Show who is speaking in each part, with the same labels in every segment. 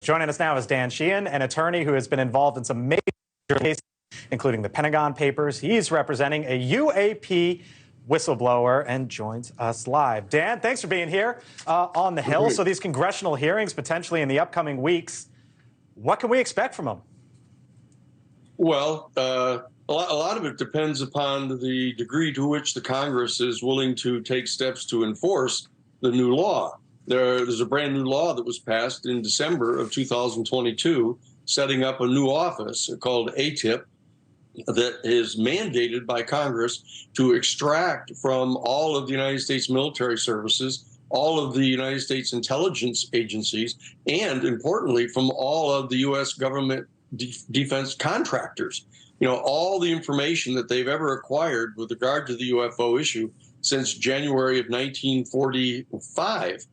Speaker 1: Joining us now is Dan Sheehan, an attorney who has been involved in some major cases, including the Pentagon Papers. He's representing a UAP whistleblower and joins us live. Dan, thanks for being here on the Hill. So these congressional hearings potentially in the upcoming weeks, what can we expect from them?
Speaker 2: Well, a lot of it depends upon the degree to which the Congress is willing to take steps to enforce the new law. There's a brand new law that was passed in December of 2022, setting up a new office called ATIP that is mandated by Congress to extract from all of the United States military services, all of the United States intelligence agencies, and importantly, from all of the U.S. government defense contractors. You know, all the information that they've ever acquired with regard to the UFO issue since January of 1945.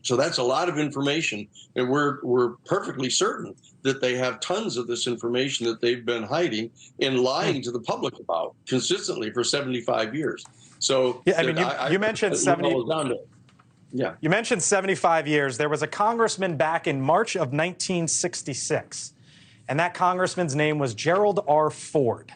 Speaker 2: So that's a lot of information, and we're perfectly certain that they have tons of this information that they've been hiding and lying to the public about consistently for 75 years. So
Speaker 1: yeah, I mean, you mentioned 70.
Speaker 2: Yeah,
Speaker 1: you mentioned 75 years. There was a congressman back in March of 1966, and that congressman's name was Gerald R. Ford.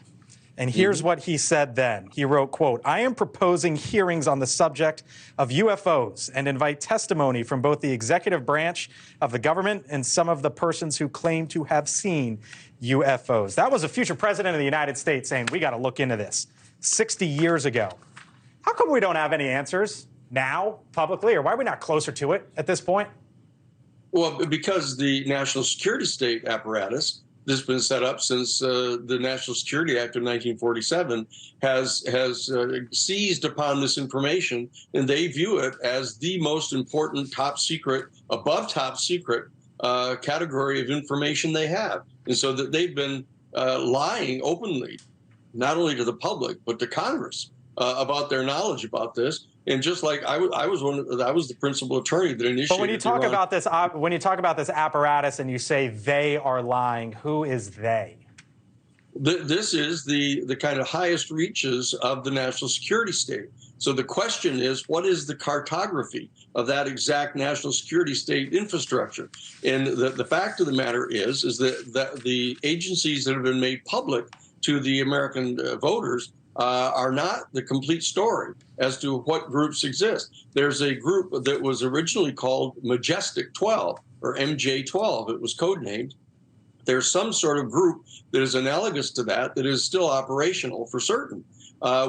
Speaker 1: And here's what he said then. He wrote, quote, "I am proposing hearings on the subject of UFOs and invite testimony from both the executive branch of the government and some of the persons who claim to have seen UFOs." That was a future president of the United States saying, we got to look into this 60 years ago. How come we don't have any answers now publicly, or why are we not closer to it at this point?
Speaker 2: Well, because the national security state apparatus that's been set up since the National Security Act of 1947 has seized upon this information, and they view it as the most important top secret, above top secret category of information they have. And so that they've been lying openly, not only to the public, but to Congress about their knowledge about this. And just like I was the principal attorney that initiated.
Speaker 1: But when you talk about this, apparatus, and you say they are lying, who is they?
Speaker 2: This is the kind of highest reaches of the national security state. So the question is, what is the cartography of that exact national security state infrastructure? And the fact of the matter is that the agencies that have been made public to the American voters are not the complete story as to what groups exist. There's a group that was originally called Majestic 12, or MJ12, it was codenamed. There's some sort of group that is analogous to that is still operational for certain.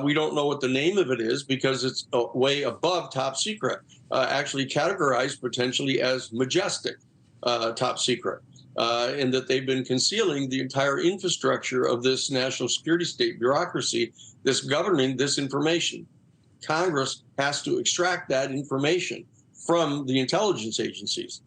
Speaker 2: We don't know what the name of it is because it's way above top secret, actually categorized potentially as Majestic top secret. And that they've been concealing the entire infrastructure of this national security state bureaucracy that's governing this information. Congress has to extract that information from the intelligence agencies.